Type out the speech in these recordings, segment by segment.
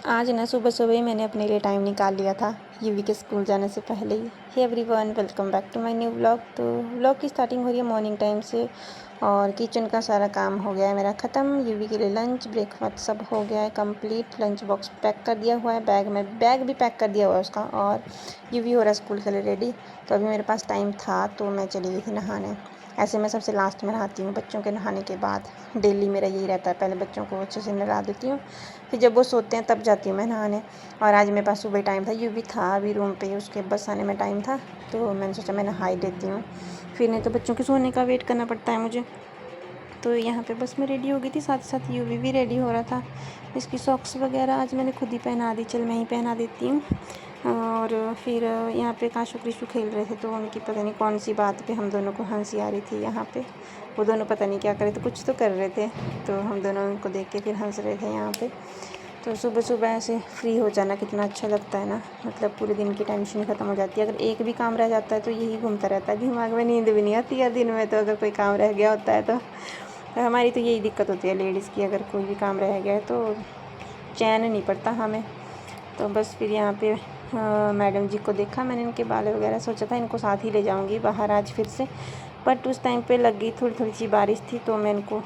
आज ना सुबह सुबह ही मैंने अपने लिए टाइम निकाल लिया था यूवी के स्कूल जाने से पहले ही। Hey everyone, welcome back to my new vlog. तो व्लॉग की स्टार्टिंग हो रही है मॉर्निंग टाइम से और किचन का सारा काम हो गया है मेरा ख़त्म। यूवी के लिए लंच ब्रेकफास्ट सब हो गया है कंप्लीट। लंच बॉक्स पैक कर दिया हुआ है, बैग भी पैक कर दिया हुआ है उसका। और यूवी हो रहा है स्कूल के लिए रेडी। तो अभी मेरे पास टाइम था तो मैं चली गई थी नहाने। ऐसे मैं सबसे लास्ट में नहाती हूँ बच्चों के नहाने के बाद। डेली मेरा यही रहता है, पहले बच्चों को अच्छे से नहला देती हूँ, फिर जब वो सोते हैं तब जाती हूँ मैं नहाने। और आज मेरे पास सुबह टाइम था, यूवी था अभी रूम पे, उसके बस आने में टाइम था तो मैंने सोचा मैं नहा ही लेती हूँ, फिर नहीं तो बच्चों के सोने का वेट करना पड़ता है मुझे। तो यहाँ पे बस मैं रेडी हो गई थी, साथ ही साथ यूवी भी रेडी हो रहा था। इसकी सॉक्स वगैरह आज मैंने खुद ही पहना दी, चल मैं ही पहना देती हूँ। और फिर यहाँ पे काशु कृषु खेल रहे थे तो उनकी पता नहीं कौन सी बात पे हम दोनों को हंसी आ रही थी। यहाँ पे वो दोनों पता नहीं क्या कर रहे थे, कुछ तो कर रहे थे, तो हम दोनों उनको देख के फिर हंस रहे थे यहाँ पे। तो सुबह सुबह ऐसे फ्री हो जाना कितना अच्छा लगता है ना, मतलब पूरे दिन की टेंशन ख़त्म हो जाती है। अगर एक भी काम रह जाता है तो यही घूमता रहता है दिमाग में, नींद भी नहीं आती है दिन में। तो अगर कोई काम रह गया होता है तो हमारी तो यही दिक्कत होती है लेडीज़ की, अगर कोई भी काम रह गया है तो चैन नहीं पड़ता हमें। तो बस फिर यहाँ पे मैडम जी को देखा मैंने, इनके बाल वगैरह, सोचा था इनको साथ ही ले जाऊँगी बाहर आज फिर से, बट उस टाइम पे लग गई थोड़ी थोड़ी सी बारिश थी तो मैं इनको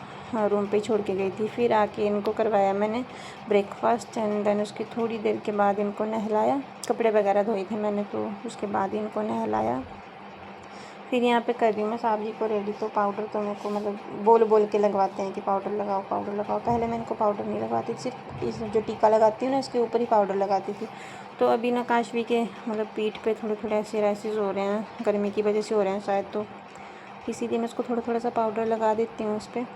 रूम पे छोड़ के गई थी। फिर आके इनको करवाया मैंने ब्रेकफास्ट एंड देन उसकी थोड़ी देर के बाद इनको नहलाया। कपड़े वगैरह धोए थे मैंने तो उसके बाद इनको नहलाया। फिर यहाँ पे कर रही हूँ मैं साहब जी को रेडी। तो पाउडर तो मेरे को मतलब बोल बोल के लगवाते हैं कि पाउडर लगाओ पाउडर लगाओ। पहले मैं इनको पाउडर नहीं लगाती, सिर्फ इस जो टीका लगाती हूँ ना इसके ऊपर ही पाउडर लगाती थी। तो अभी ना काशवी के मतलब पीठ पे थोड़े थोड़े ऐसे रैसेस हो रहे हैं, गर्मी की वजह से हो रहे हैं शायद, तो इसीलिए मैं उसको थोड़ा थोड़ा सा पाउडर लगा देती हूँ उस पर।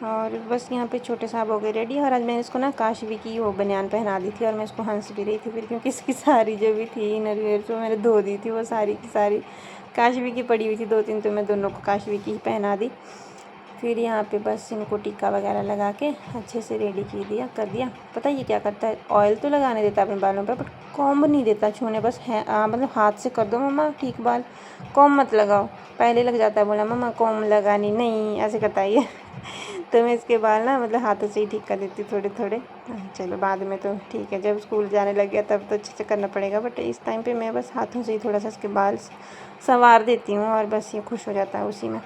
और बस यहाँ पे छोटे साहब हो गए रेडी। और आज मैंने इसको ना काशवी की वो बनियान पहना दी थी और मैं इसको हंस भी रही थी फिर, क्योंकि इसकी सारी जो भी थी इनर वेयर जो मैंने धो दी थी वो सारी की सारी काशवी की पड़ी हुई थी, 2-3, तो मैं दोनों को काशवी की ही पहना दी। फिर यहाँ पे बस इनको टीका वगैरह लगा के अच्छे से रेडी कर दिया। पता है ये क्या करता है, ऑयल तो लगाने देता है अपने बालों पर बट कॉम्ब नहीं देता छूने, बस है मतलब हाथ से कर दो मम्मा ठीक बाल, कॉम्ब मत लगाओ। पहले लग जाता है, बोला मम्मा कॉम्ब लगानी नहीं, ऐसे करता है ये तो मैं इसके बाल ना मतलब हाथों से ही ठीक कर देती थोड़े थोड़े। चलो बाद में तो ठीक है, जब स्कूल जाने लग गया तब तो अच्छे से करना पड़ेगा, बट इस टाइम पे मैं बस हाथों से ही थोड़ा सा इसके बाल संवार देती हूँ और बस ये खुश हो जाता है उसी में।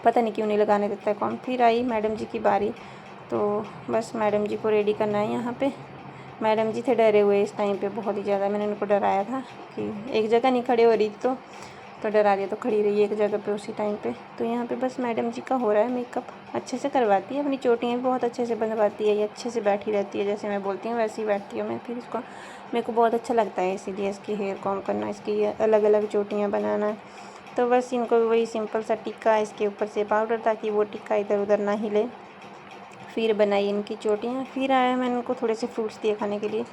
पता नहीं क्यों नहीं लगाने देता है कौन। फिर आई मैडम जी की बारी, तो बस मैडम जी को रेडी करना है यहाँ पे। मैडम जी थे डरे हुए इस टाइम पे बहुत ही ज़्यादा, मैंने उनको डराया था कि एक जगह नहीं खड़े हो रही तो डरा दिया, तो खड़ी रही एक जगह पे उसी टाइम पे। तो यहाँ पे बस मैडम जी का हो रहा है मेकअप, अच्छे से करवाती है, अपनी चोटियाँ भी बहुत अच्छे से बनवाती है, ये अच्छे से बैठी रहती है, जैसे मैं बोलती हूँ वैसे ही बैठती हूँ मैं। फिर इसको मेरे को बहुत अच्छा लगता है इसीलिए इसकी हेयर कॉम करना, इसकी अलग अलग चोटियाँ बनाना। तो बस इनको वही सिंपल सा टिक्का, इसके ऊपर से पाउडर ताकि वो टिक्का इधर उधर ना हिले। फिर बनाई इनकी चोटियाँ। फिर आया मैंने इनको थोड़े से फ्रूट्स दिए खाने के लिए।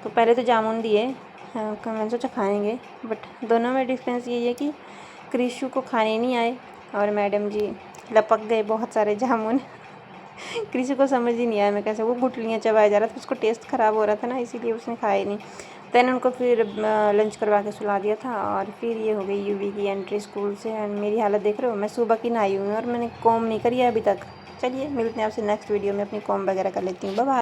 तो पहले तो जामुन दिए, मैंने सोचा खाएंगे, बट दोनों में डिफरेंस यही है कि कृषु को खाने नहीं आए और मैडम जी लपक गए बहुत सारे जामुन कृषि को समझ ही नहीं आया मैं कैसे, वो गुठलियाँ चबाया जा रहा था, उसको टेस्ट ख़राब हो रहा था ना इसीलिए उसने खाया ही नहीं। देन उनको फिर लंच करवा के सुला दिया था। और फिर ये हो गई यूवी की एंट्री स्कूल से। एंड मेरी हालत देख रहे हो, मैं सुबह की नहाई हुई हूँ और मैंने कॉम नहीं करी है अभी तक। चलिए मिलते हैं आपसे नेक्स्ट वीडियो में, अपनी कॉम वगैरह कर लेती हूँ। Bye bye.